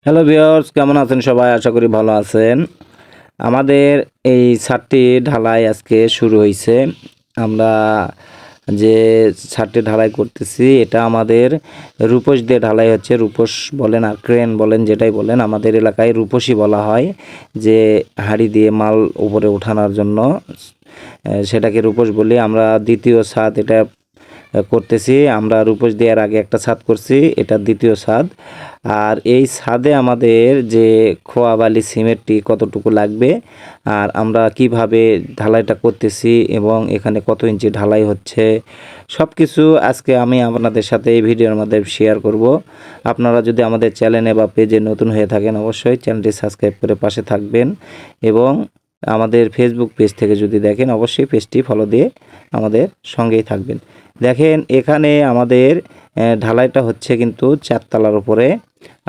Hello viewers, কেমন আছেন সবাই? আশা করি ভালো আছেন। আমাদের এই ছাদটি ঢালাই আজকে শুরু হয়েছে। আমরা যে ছাদটি ঢালাই করতেছি এটা আমাদের রূপস দিয়ে ঢালাই হচ্ছে। রূপস বলেন আর ক্রেন বলেন, যেটাই বলেন, আমাদের এলাকায় রূপসই বলা হয়। যে হাঁড়ি দিয়ে মাল উপরে ওঠানোর জন্য সেটাকে রূপস বলি। আমরা দ্বিতীয় ছাদ এটা করতেছি। আমরা রূপস দেওয়ার আগে একটা ছাদ করছি, এটা দ্বিতীয় ছাদ। আর এই ছাদে আমাদের যে খোয়া বালি সিমেন্টটি কতটুকু লাগবে আর আমরা কিভাবে ঢালাইটা করতেছি এবং এখানে কত ইঞ্চি ঢালাই হচ্ছে সব কিছু আজকে আমি আপনাদের সাথে এই ভিডিওর মধ্যে শেয়ার করব। আপনারা যদি আমাদের চ্যানেলে বা পেজে নতুন হয়ে থাকেন অবশ্যই চ্যানেলটি সাবস্ক্রাইব করে পাশে থাকবেন এবং আমাদের ফেসবুক পেজ থেকে যদি দেখেন অবশ্যই পেজটি ফলো দিয়ে আমাদের সঙ্গেই থাকবেন। দেখেন এখানে আমাদের ঢালাইটা হচ্ছে কিন্তু চারতলার উপরে।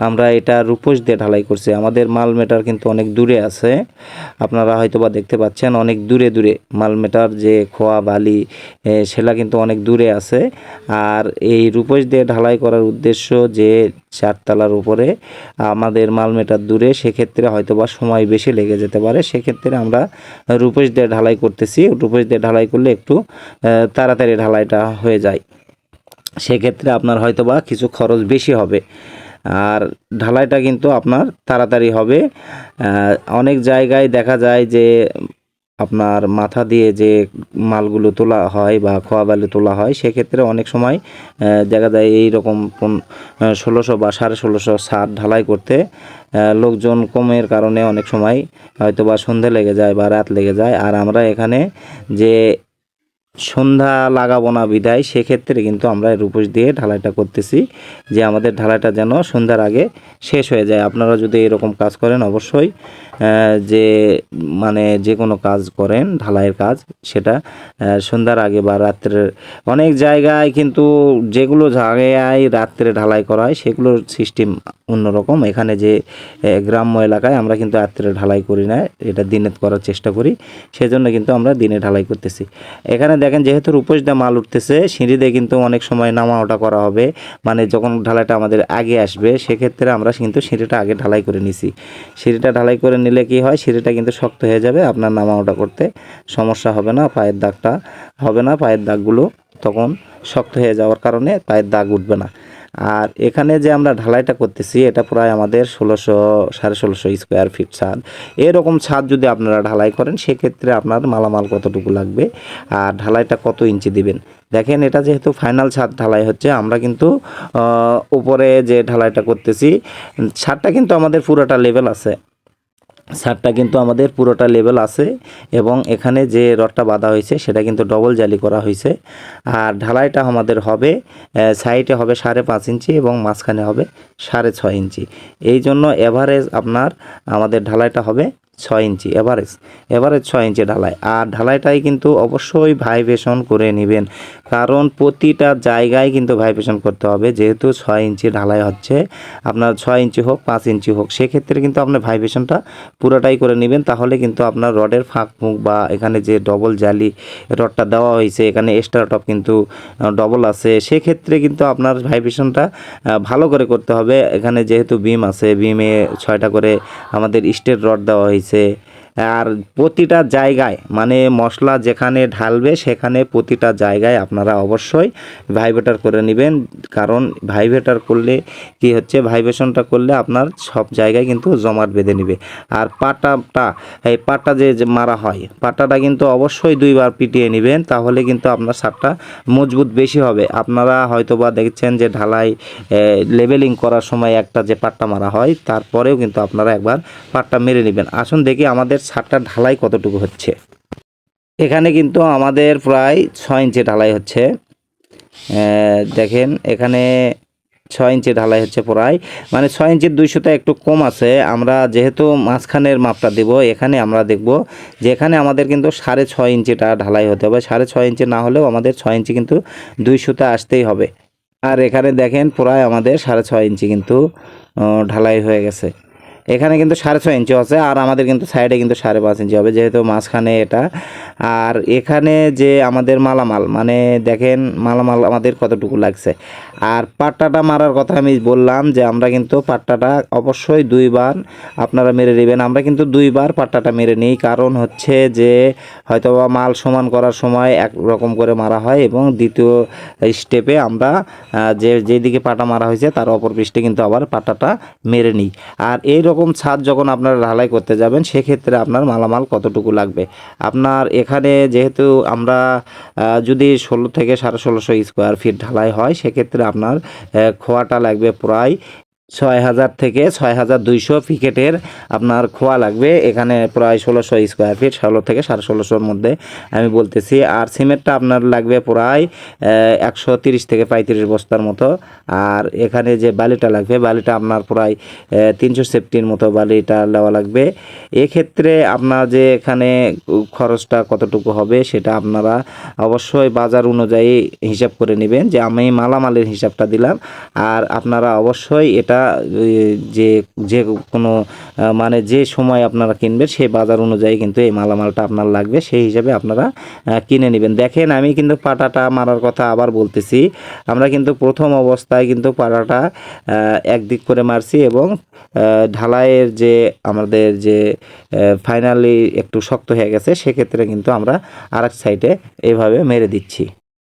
আমরা এটা রূপস দিয়ে ঢালাই করছি। আমাদের মাল মেটার কিন্তু অনেক দূরে আছে, আপনারা হয়তো বা দেখতে পাচ্ছেন অনেক দূরে দূরে মাল মেটার যে খোয়া বালি সেটা কিন্তু অনেক দূরে আছে। আর এই রূপস দিয়ে ঢালাই করার উদ্দেশ্য যে চারতলার উপরে আমাদের মাল মেটার দূরে, সেক্ষেত্রে হয়তো বা সময় বেশি লেগে যেতে পারে। সেক্ষেত্রে আমরা রূপস দিয়ে ঢালাই করতেছি। রূপস দিয়ে ঢালাই করলে একটু তাড়াতাড়ি ঢালাইটা হয়ে যায়। সেক্ষেত্রে আপনার হয়তো বা কিছু খরচ বেশি হবে আর ঢালাইটা কিন্তু আপনার তাড়াতাড়ি হবে। অনেক জায়গায় দেখা যায় যে আপনার মাথা দিয়ে যে মালগুলো তোলা হয় বা খোয়া বালি তোলা হয়, সেক্ষেত্রে অনেক সময় দেখা যায় এই রকম 1600 বা 1650 ছাদ ঢালাই করতে লোকজন কমের কারণে অনেক সময় হয়তো বা সন্ধে লেগে যায় বা রাত লেগে যায়। আর আমরা এখানে যে সন্ধ্যা লাগাবো না বিদায়, সেক্ষেত্রে কিন্তু আমরা রূপস দিয়ে ঢালাইটা করতেছি যে আমাদের ঢালাইটা যেন সন্ধ্যার আগে শেষ হয়ে যায়। আপনারা যদি এরকম কাজ করেন অবশ্যই যে মানে যে কোনো কাজ করেন ঢালাইয়ের কাজ, সেটা সন্ধ্যার আগে বা রাত্রের, অনেক জায়গায় কিন্তু যেগুলো জায়গায় রাত্রে ঢালাই করা হয় সেগুলোর সিস্টেম অন্যরকম। এখানে যে গ্রাম্য এলাকায় আমরা কিন্তু রাত্রে ঢালাই করি না, এটা দিনে করার চেষ্টা করি, সেজন্য কিন্তু আমরা দিনে ঢালাই করতেছি। এখানে দেখেন যেহেতু রূপস দিয়ে মাল উঠতেছে, সিঁড়ি দিয়ে কিন্তু অনেক সময় নামা ওঠা করা হবে, মানে যখন ঢালাইটা আমাদের আগে আসবে সেক্ষেত্রে আমরা কিন্তু সিঁড়িটা আগে ঢালাই করে নিছি। সিঁড়িটা ঢালাই করে নিলে কি হয়, সিঁড়িটা কিন্তু শক্ত হয়ে যাবে, আপনার নামা ওঠা করতে সমস্যা হবে না, পায়ের দাগটা হবে না, পায়ের দাগগুলো তখন শক্ত হয়ে যাওয়ার কারণে পায়ের দাগ উঠবে না। আর এখানে যে আমরা ঢালাইটা করতেছি এটা প্রায় আমাদের 1600 স্কোয়ার ফিট ছাদ। এরকম ছাদ যদি আপনারা ঢালাই করেন সেক্ষেত্রে আপনার মালামাল কতটুকু লাগবে আর ঢালাইটা কত ইঞ্চি দিবেন। দেখেন এটা যেহেতু ফাইনাল ছাদ ঢালাই হচ্ছে, আমরা কিন্তু উপরে যে ঢালাইটা করতেছি ছাদটা কিন্তু আমাদের পুরোটা লেভেল আছে। ছাদটা কিন্তু আমাদের পুরোটা লেভেল আছে এবং এখানে যে রডটা বাঁধা হয়েছে সেটা কিন্তু ডবল জালি করা হয়েছে। আর ঢালাইটা আমাদের হবে সাইডে হবে 5.5 ইঞ্চি এবং মাঝখানে হবে 6.5 ইঞ্চি। এই জন্য এভারেজ আপনার আমাদের ঢালাইটা হবে 6 ইঞ্চি, এভারেজ 6 ইঞ্চি ঢালাই। আর ঢালাইটাই কিন্তু অবশ্যই ভাইব্রেশন করে নেবেন, কারণ প্রতিটা জায়গায় কিন্তু ভাইব্রেশন করতে হবে। যেহেতু 6 ইঞ্চি ঢালাই হচ্ছে, আপনার 6 ইঞ্চি হোক 5 ইঞ্চি হোক, সেক্ষেত্রে কিন্তু আপনার ভাইব্রেশনটা পুরোটাই করে নেবেন। তাহলে কিন্তু আপনার রডের ফাঁক মুখ বা এখানে যে ডবল জালি রডটা দেওয়া হয়েছে, এখানে এক্সট্রা টপ কিন্তু ডবল আছে, সেক্ষেত্রে কিন্তু আপনার ভাইব্রেশনটা ভালো করে করতে হবে। এখানে যেহেতু বিম আছে, বিমে 6টা করে আমাদের স্টেট রড দেওয়া হয়েছে। আর প্রতিটা জায়গায় মানে মশলা যেখানে ঢালবে সেখানে প্রতিটা জায়গায় আপনারা অবশ্যই ভাইব্রেটর করে নেবেন, কারণ ভাইব্রেটর করলে কি হচ্ছে, ভাইব্রেশনটা করলে আপনার সব জায়গায় কিন্তু জমাট বেঁধে নেবে। আর পাটাটা, এই পাটা যে মারা হয়, পাটাটা কিন্তু অবশ্যই 2বার পিটিয়ে নেবেন, তাহলে কিন্তু আপনার ছাদটা মজবুত বেশি হবে। আপনারা হয়তো বা দেখছেন যে ঢালাই লেভেলিং করার সময় একটা যে পাট্টা মারা হয়, তারপরেও কিন্তু আপনারা একবার পাট্টা মেরে নেবেন। আসুন দেখি আমাদের ছাদটা ঢালাই কতটুকু হচ্ছে। এখানে কিন্তু আমাদের প্রায় 6 ইঞ্চি ঢালাই হচ্ছে। দেখেন এখানে 6 ইঞ্চি ঢালাই হচ্ছে প্রায়, মানে 6 ইঞ্চির 200টা একটু কম আছে। আমরা যেহেতু মাঝখানের মাপটা দেব, এখানে আমরা দেখব যে এখানে আমাদের কিন্তু 6.5 ইঞ্চিটা ঢালাই হতে হবে। 6.5 ইঞ্চি না হলেও আমাদের 6 ইঞ্চি কিন্তু 200টা আসতেই হবে। আর এখানে দেখেন প্রায় আমাদের 6.5 ইঞ্চি কিন্তু ঢালাই হয়ে গেছে। এখানে কিন্তু 6.5 ইঞ্চি আছে, আর আমাদের কিন্তু সাইডে কিন্তু 5.5 ইঞ্চি হবে, যেহেতু মাঝখানে এটা। আর এখানে যে আমাদের মালামাল, মানে দেখেন মালামাল আমাদের কতটুকু লাগছে। আর পাট্টাটা মারার কথা আমি বললাম যে আমরা কিন্তু পাট্টাটা অবশ্যই 2বার আপনারা মেরে নেবেন। আমরা কিন্তু 2বার পাট্টাটা মেরে নিই, কারণ হচ্ছে যে হয়তোবা মাল সমান করার সময় একরকম করে মারা হয়, এবং দ্বিতীয় স্টেপে আমরা যেদিকে পাটা মারা হয়েছে তার অপর পৃষ্ঠে কিন্তু আবার পাটাটা মেরে নিই। আর এই রকম ছাদ যখন আপনারা ঢালাই করতে যাবেন, সেক্ষেত্রে আপনার মালামাল কতটুকু লাগবে। আপনার এখানে যেহেতু আমরা যদি 16 থেকে 1650 স্কোয়ার ফিট ঢালাই হয়, সেক্ষেত্রে আপনার খোয়াটা লাগবে প্রায় 6000 থেকে 6200 ফিকেটের আপনার খোয়া লাগবে। এখানে প্রায় 1600 স্কোয়ার ফিট, 16 থেকে 1650-র মধ্যে আমি বলতেছি। আর সিমেন্টটা আপনার লাগবে প্রায় 130 থেকে 35 বস্তার মতো। আর এখানে যে বালিটা লাগবে, বালিটা আপনার প্রায় 370 মতো বালিটা দেওয়া লাগবে। এক্ষেত্রে আপনার যে এখানে খরচটা কতটুকু হবে সেটা আপনারা অবশ্যই বাজার অনুযায়ী হিসাব করে নেবেন, যে আমি মালামালের হিসাবটা দিলাম। আর আপনারা অবশ্যই এটা যে যে কোনো মানে যে সময় আপনারা কিনবেন সেই বাজার অনুযায়ী কিন্তু এই মালামালটা আপনার লাগবে, সেই হিসাবে আপনারা কিনে নেবেন। দেখেন আমি কিন্তু পাটাটা মারার কথা আবার বলতেছি, আমরা কিন্তু প্রথম অবস্থায় কিন্তু পাটাটা একদিক করে মারছি, এবং ঢালাইয়ের যে আমাদের যে ফাইনালি একটু শক্ত হয়ে গেছে, সেক্ষেত্রে কিন্তু আমরা আরেক সাইডে এইভাবে মেরে দিচ্ছি।